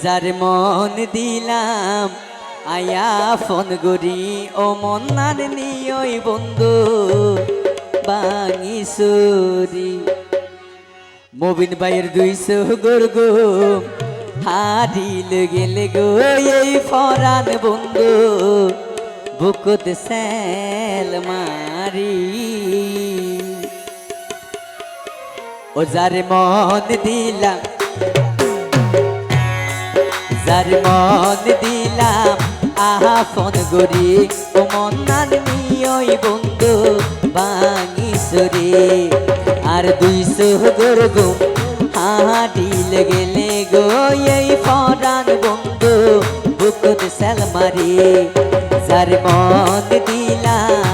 যার মন দিলাম আয়া ফোন গরি ও মন্নার নিয়ই বন্ধু বাঙিসুরি মবিন ভাইয়ের 200 গর্গ হারিল গেলে গো এই ফরান বন্ধু বুকুত সেল মারি ও যার মন দিলাম যার মন দিলাম আহা ফোন গরি ও মন্নার নিয়ই বন্ধু বাঙিসুরি আর 200 গর্গ হারিল গেলে গো এই ফরান বন্ধু বুকুত সেল মারি যার মন দিলাম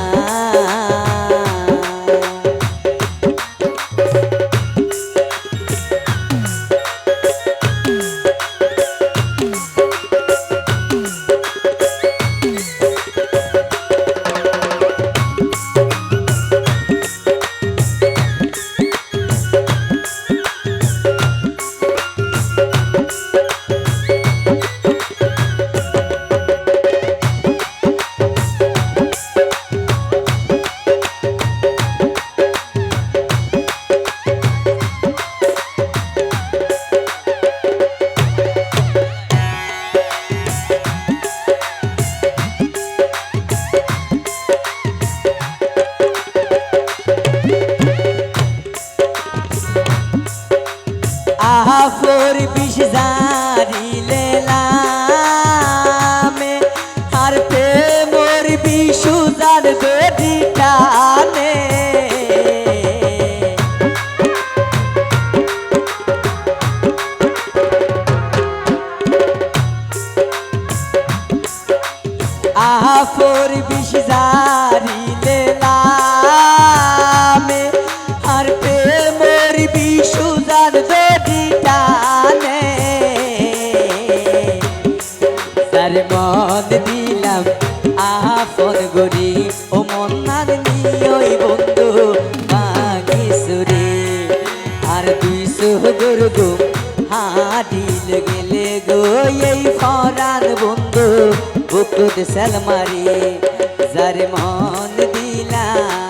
আফর বিষ জারিলে লামে আর প্রেমর বিশুদার বেদি টানে আফর বিষ জারিলে লামে আর প্রেমর বিশুদার বেদি টানে যার মন দিলাম আফন গরি ও মন্নার নিয়ই বন্ধু বাঙিসুরি আর 200 গর্গ হারিল গেলে গো এই ফরান বন্ধু বুকুত সেল মারি যার মন দিলাম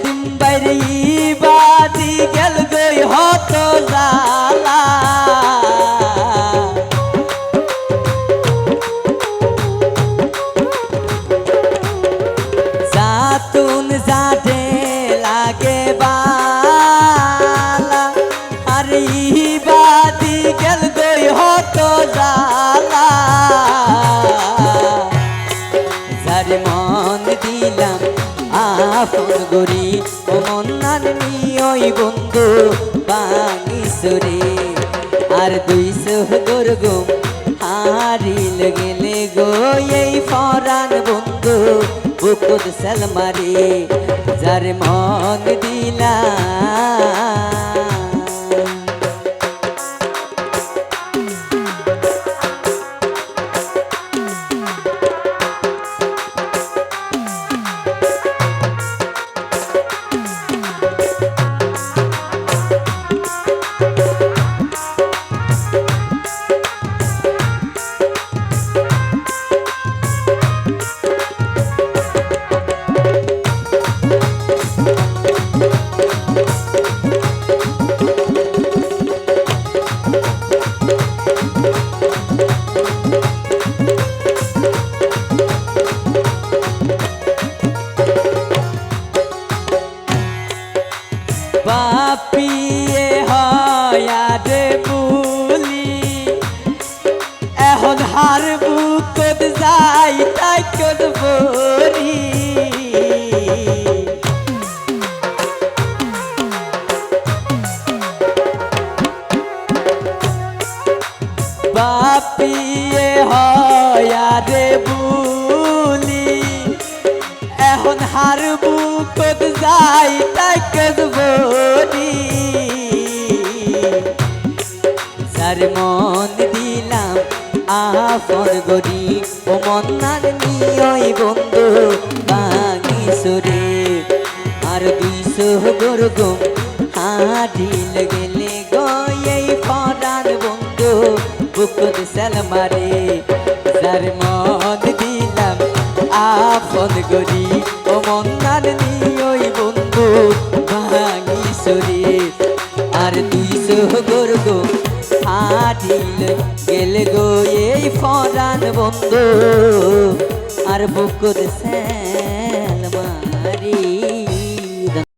দিন বাইরে বাদি গেল গই হত জালা জাতুন জাদে লাগে বালা আর বাদি গেল গই হত জালা যার মন দিলাম আফন গরি ও মন্নার নিয়ই বন্ধু বাঙিসুরি আর 200 গর্গ হারিল গেলে গো এই ফরান বন্ধু বুকুত সেল মারি যার মন দিলাম যাই তাই করবরি বাপিয়ে হয়ারে বুলি এখন হারবু কত যাই তাই করবরি যার মন দিলাম আপন গরি ও মন্নার নিয়ই বন্ধু বাগিসরে আর 200 বর্গ হাডিল গেলে গই পরাণ বন্ধু বুকুদ সালমারে যার মন দিলাম আপন গরি ও মন্নার নিয়ই বন্ধু বাগিসরে আর 200 বর্গ হাডিল গেল গো এই ফরান বন্ধু আর বুকুদ